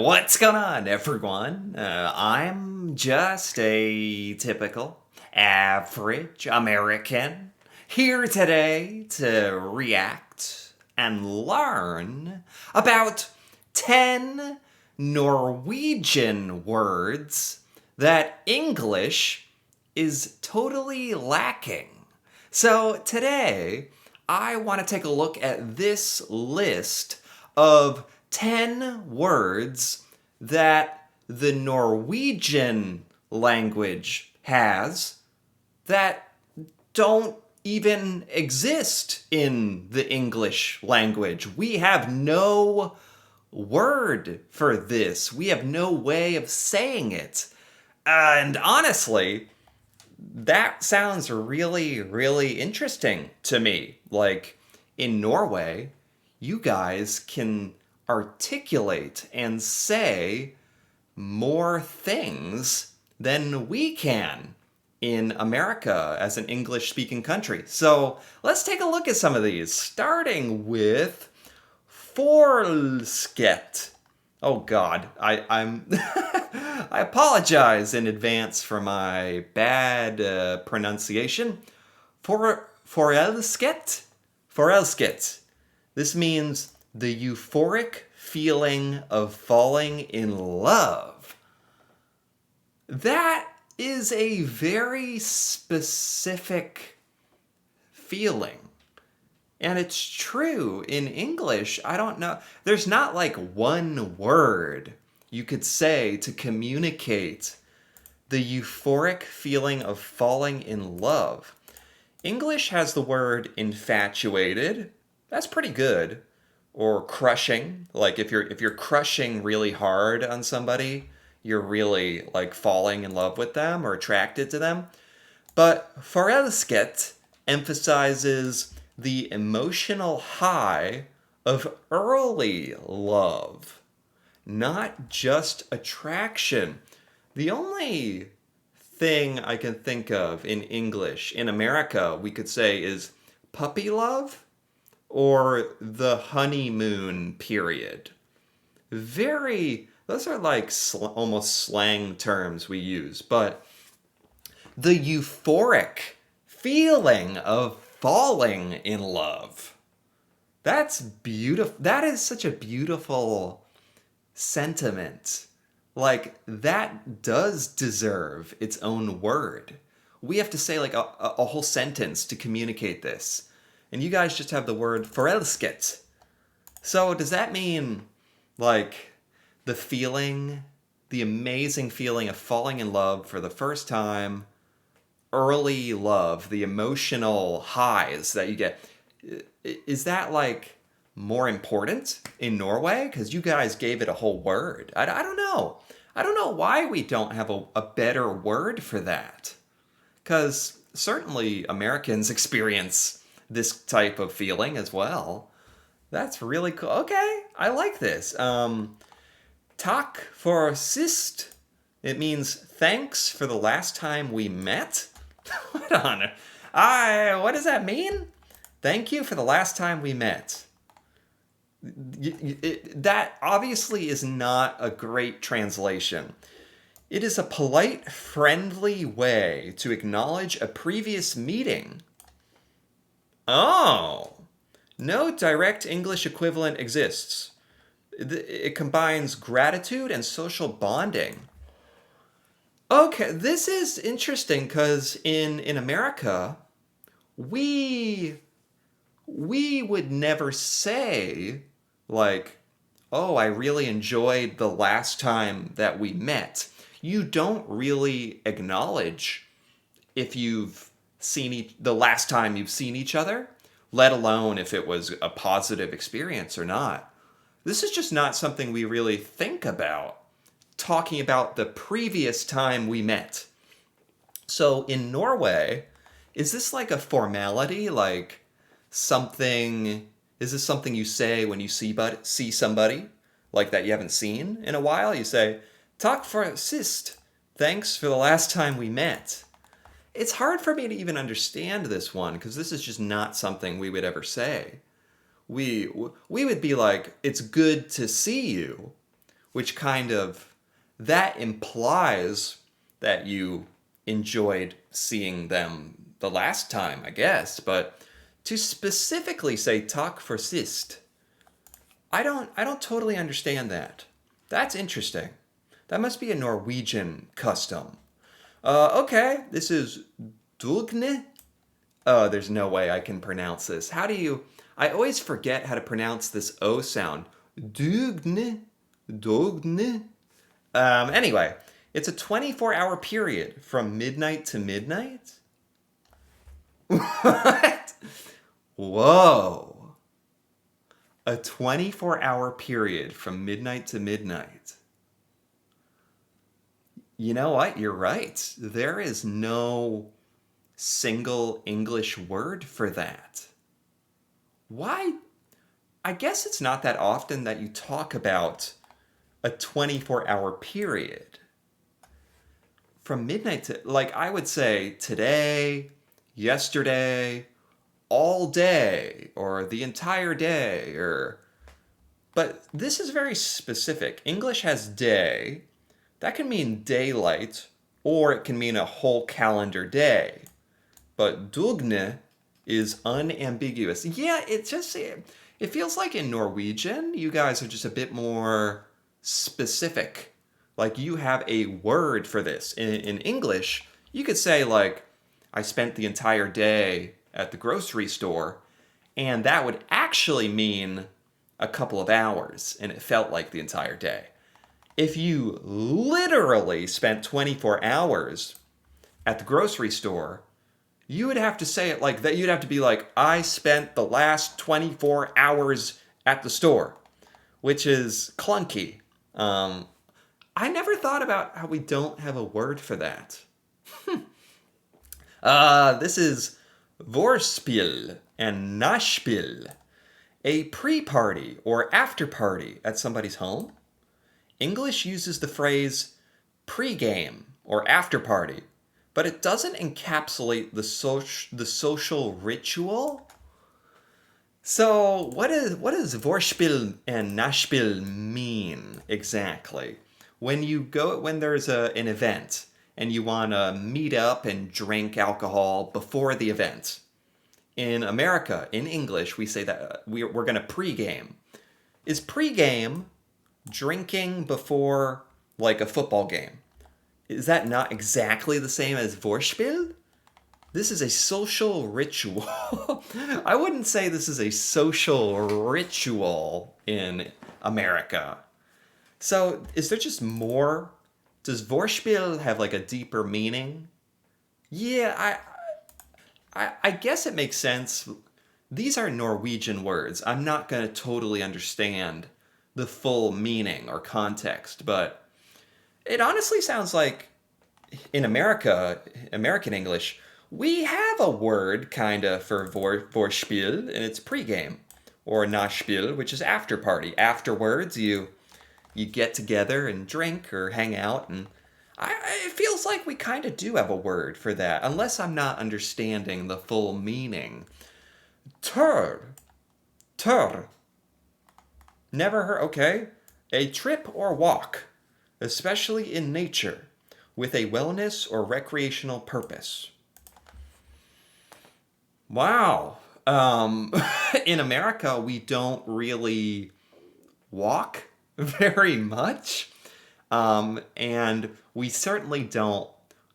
What's going on, everyone? I'm just a typical, average American here today to react and learn about 10 Norwegian words that English is totally lacking. So today, I want to take a look at this list of 10 words that the Norwegian language has that don't even exist in the English language. We have no word for this. We have no way of saying it. And honestly, that sounds really, really interesting to me. Like, in Norway, you guys can articulate and say more things than we can in America as an English-speaking country. So let's take a look at some of these, starting with forsket. Oh God, I'm I apologize in advance for my bad pronunciation. Forelsket. Forelsket. This means the euphoric feeling of falling in love. That is a very specific feeling. And it's true in English. I don't know. There's not like one word you could say to communicate the euphoric feeling of falling in love. English has the word infatuated. That's pretty good. Or crushing. Like if you're crushing really hard on somebody, you're really like falling in love with them or attracted to them. But forelsket emphasizes the emotional high of early love, not just attraction. The only thing I can think of in English, in America, we could say is puppy love or the honeymoon period. Those are like almost slang terms we use, but the euphoric feeling of falling in love. That's beautiful. That is such a beautiful sentiment. Like, that does deserve its own word. We have to say like a whole sentence to communicate this. And you guys just have the word forelsket. So does that mean like the amazing feeling of falling in love for the first time, early love, the emotional highs that you get, is that like more important in Norway? Because you guys gave it a whole word. I don't know. I don't know why we don't have a better word for that. Because certainly Americans experience this type of feeling as well. That's really cool. Okay, I like this. Tak for sist. It means thanks for the last time we met. Hold on. What does that mean? Thank you for the last time we met. That obviously is not a great translation. It is a polite, friendly way to acknowledge a previous meeting. Oh, no direct English equivalent exists. It combines gratitude and social bonding. Okay, this is interesting because in America, we would never say like, oh, I really enjoyed the last time that we met. You don't really acknowledge if you've seen the last time you've seen each other, let alone if it was a positive experience or not. This is just not something we really think about, talking about the previous time we met. So in Norway, is this like a formality? Like is this something you say when you see somebody like that you haven't seen in a while? You say, "Takk for sist." Thanks for the last time we met. It's hard for me to even understand this one because this is just not something we would ever say. We would be like, "It's good to see you," which that implies that you enjoyed seeing them the last time, I guess. But to specifically say tack for sist, I don't totally understand that. That's interesting. That must be a Norwegian custom. Okay, this is dugne. Oh, there's no way I can pronounce this. How do you? I always forget how to pronounce this O sound. Dugne, dugne. Anyway, it's a 24-hour period from midnight to midnight. What? Whoa. A 24-hour period from midnight to midnight. You know what? You're right. There is no single English word for that. Why? I guess it's not that often that you talk about a 24-hour period. From midnight to, like, I would say today, yesterday, all day, or the entire day, or. But this is very specific. English has day. That can mean daylight, or it can mean a whole calendar day. But dugne is unambiguous. Yeah, it feels like in Norwegian, you guys are just a bit more specific. Like you have a word for this. In English, you could say like, I spent the entire day at the grocery store, and that would actually mean a couple of hours, and it felt like the entire day. If you literally spent 24 hours at the grocery store, you would have to say it like that. You'd have to be like, I spent the last 24 hours at the store, which is clunky. I never thought about how we don't have a word for that. This is vorspiel and nachspiel, a pre-party or after-party at somebody's home. English uses the phrase pre-game or after-party, but it doesn't encapsulate the social ritual. So what does vorspiel and nachspiel mean exactly? When there's an event and you want to meet up and drink alcohol before the event. In America, in English, we say that we're going to pre-game. Is pre-game drinking before like a football game? Is that not exactly the same as vorspiel? This is a social ritual. I wouldn't say this is a social ritual in America. So is there just more? Does vorspiel have like a deeper meaning? Yeah, I guess it makes sense. These are Norwegian words. I'm not going to totally understand the full meaning or context, but it honestly sounds like in American English, we have a word kind of for vorspiel, and it's pregame, or nachspiel, which is after party. Afterwards, you get together and drink or hang out, and it feels like we kind of do have a word for that, unless I'm not understanding the full meaning. Tur. Never heard. Okay, a trip or walk, especially in nature, with a wellness or recreational purpose. Wow. In America, we don't really walk very much. And we certainly don't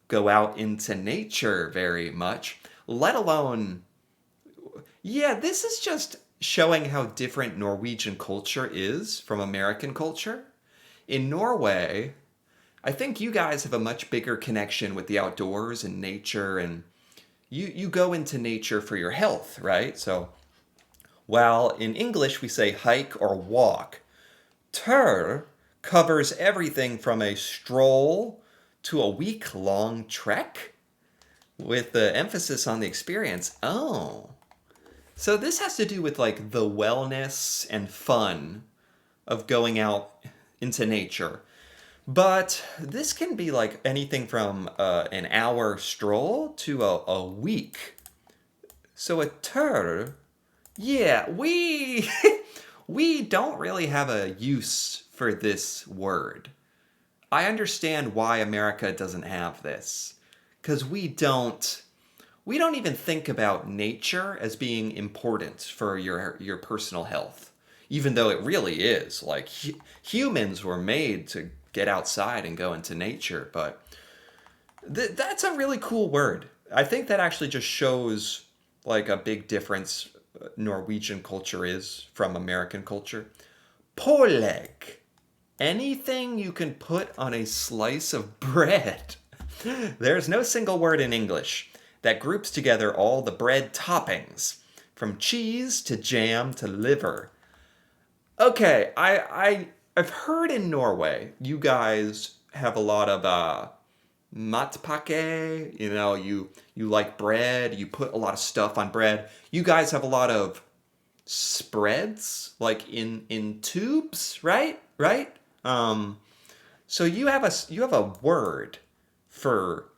go out into nature very much, let alone. Yeah, this is just showing how different Norwegian culture is from American culture. In Norway, I think you guys have a much bigger connection with the outdoors and nature, and you go into nature for your health, right? So while in English we say hike or walk, tur covers everything from a stroll to a week-long trek, with the emphasis on the experience. Oh. So this has to do with like the wellness and fun of going out into nature. But this can be like anything from an hour stroll to a week. So a tur, yeah, we we don't really have a use for this word. I understand why America doesn't have this. Because we don't even think about nature as being important for your personal health, even though it really is. Like humans were made to get outside and go into nature, but that's a really cool word. I think that actually just shows like a big difference Norwegian culture is from American culture. Pålegg. Anything you can put on a slice of bread. There's no single word in English that groups together all the bread toppings, from cheese to jam to liver. Okay, I've heard in Norway you guys have a lot of matpakke. You like bread. You put a lot of stuff on bread. You guys have a lot of spreads, like in tubes, right? Right. So you have a word for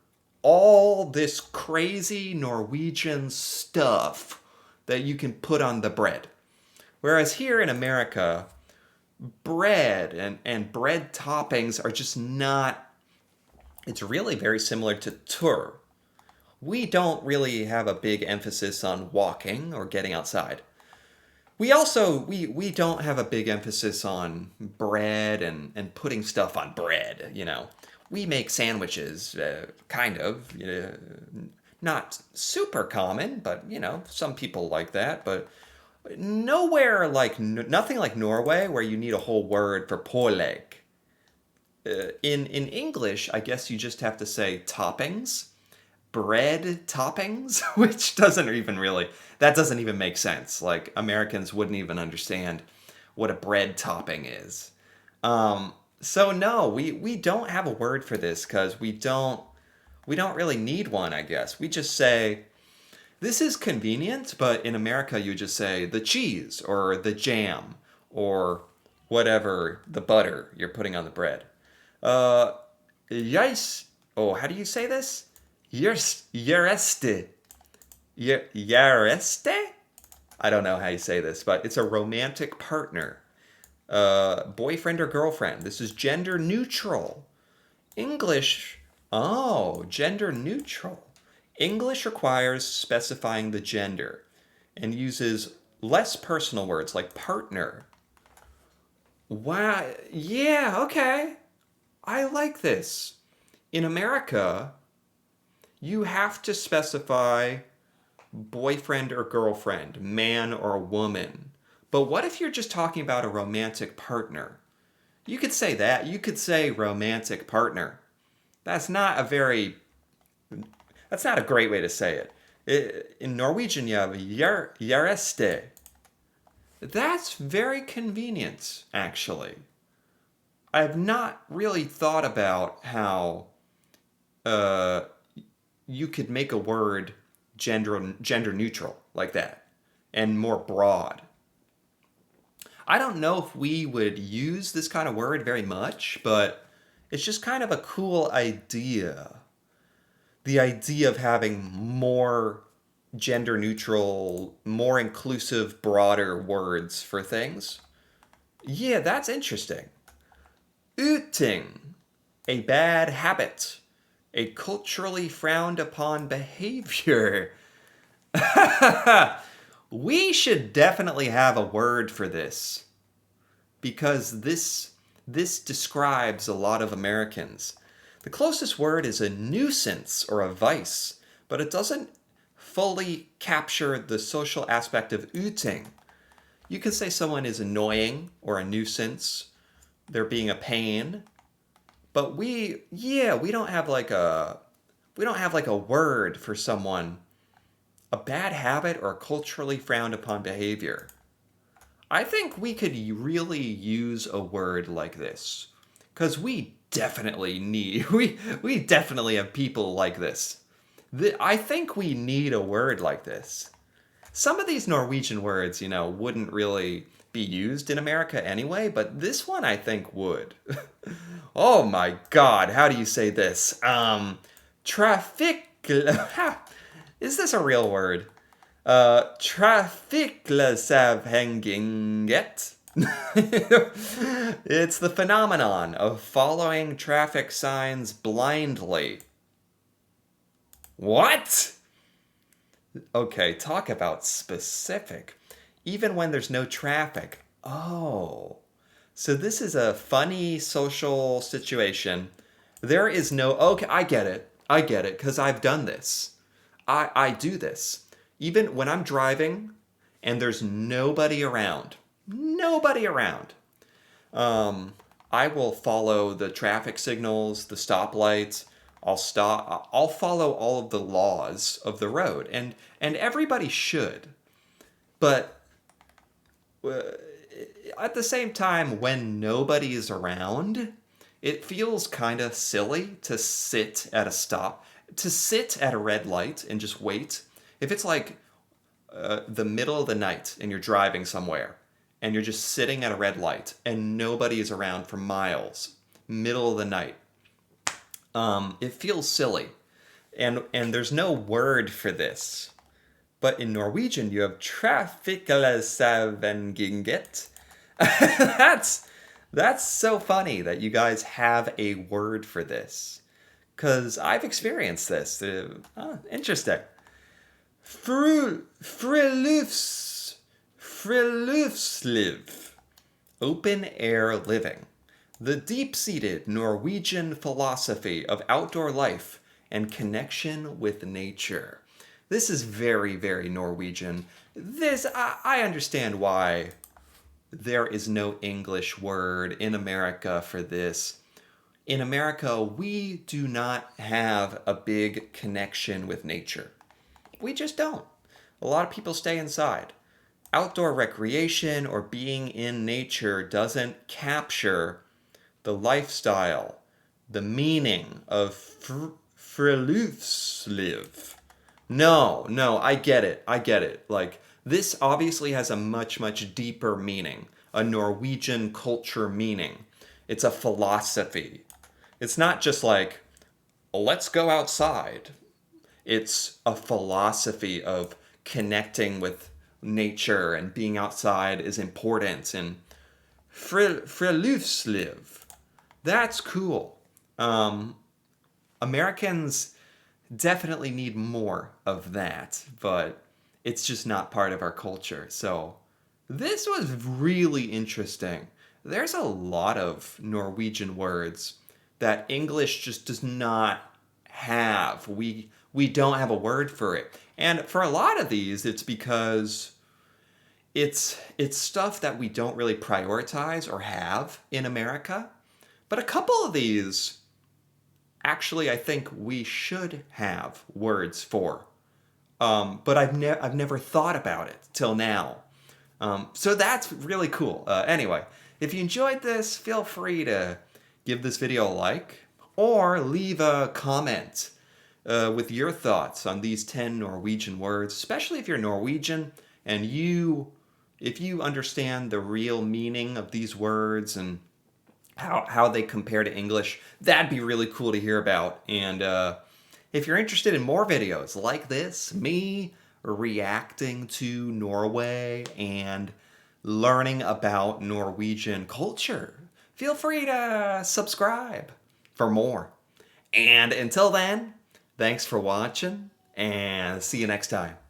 all this crazy Norwegian stuff that you can put on the bread. Whereas here in America, bread and bread toppings are just not, it's really very similar to tur. We don't really have a big emphasis on walking or getting outside. We don't have a big emphasis on bread and putting stuff on bread. We make sandwiches, kind of. Not super common, but some people like that. But nowhere like nothing like Norway where you need a whole word for pålegg. In English, I guess you just have to say toppings, bread toppings, which doesn't even make sense. Like Americans wouldn't even understand what a bread topping is. So no, we don't have a word for this because we don't really need one, I guess. We just say this is convenient, but in America you just say the cheese or the jam or whatever the butter you're putting on the bread. Uh, yes. Oh, how do you say this? Yereste. Yareste? I don't know how you say this, but it's a romantic partner. Boyfriend or girlfriend. This is gender neutral. English. Oh, gender neutral. English requires specifying the gender and uses less personal words like partner. Wow. Yeah, okay. I like this. In America, you have to specify boyfriend or girlfriend, man or woman. But what if you're just talking about a romantic partner? You could say that. You could say romantic partner. That's not a very, that's not a great way to say it. In Norwegian, you have jareste. That's very convenient, actually. I've not really thought about how uh, you could make a word gender neutral like that and more broad. I don't know if we would use this kind of word very much, but it's just kind of a cool idea. The idea of having more gender neutral, more inclusive, broader words for things. Yeah, that's interesting. Uting, a bad habit, a culturally frowned upon behavior. We should definitely have a word for this because this describes a lot of Americans. The closest word is a nuisance or a vice, but it doesn't fully capture the social aspect of uting. You could say someone is annoying or a nuisance, they're being a pain, but we don't have like a word for someone, a bad habit or culturally frowned upon behavior. I think we could really use a word like this because we definitely need we definitely have people like this. I think we need a word like this. Some of these Norwegian words, wouldn't really be used in America anyway, but this one I think would. Oh my God, how do you say this? Traffic. Is this a real word? Trafikklesavhengighet. It's the phenomenon of following traffic signs blindly. What? Okay, talk about specific. Even when there's no traffic. Oh. So this is a funny social situation. There is no, okay, I get it. I get it, because I've done this. I do this. Even when I'm driving and there's nobody around. Nobody around. I will follow the traffic signals, the stoplights. I'll stop. I'll follow all of the laws of the road, and everybody should. But uh, at the same time, when nobody is around, it feels kind of silly to sit at a stop, to sit at a red light and just wait. If it's like the middle of the night and you're driving somewhere and you're just sitting at a red light and nobody is around for miles, middle of the night, it feels silly. And there's no word for this. But in Norwegian, you have trafikkelsevenginget. that's that's so funny that you guys have a word for this. Because I've experienced this. Interesting. Friluftsliv. Open air living. The deep seated Norwegian philosophy of outdoor life and connection with nature. This is very, very Norwegian. I understand why there is no English word in America for this. In America, we do not have a big connection with nature. We just don't. A lot of people stay inside. Outdoor recreation or being in nature doesn't capture the lifestyle, the meaning of friluftsliv. No, I get it. I get it. Like, this obviously has a much, much deeper meaning, a Norwegian culture meaning. It's a philosophy. It's not just like, let's go outside. It's a philosophy of connecting with nature and being outside is important. And friluftsliv, that's cool. Americans definitely need more of that, but it's just not part of our culture. So this was really interesting. There's a lot of Norwegian words that English just does not have. We don't have a word for it. And for a lot of these, it's because it's stuff that we don't really prioritize or have in America. But a couple of these, actually, I think we should have words for. But I've never thought about it till now. So that's really cool. Anyway, if you enjoyed this, feel free to give this video a like or leave a comment with your thoughts on these 10 Norwegian words, especially if you're Norwegian and if you understand the real meaning of these words and how they compare to English. That'd be really cool to hear about. And if you're interested in more videos like this, me reacting to Norway and learning about Norwegian culture, feel free to subscribe for more. And until then, thanks for watching and see you next time.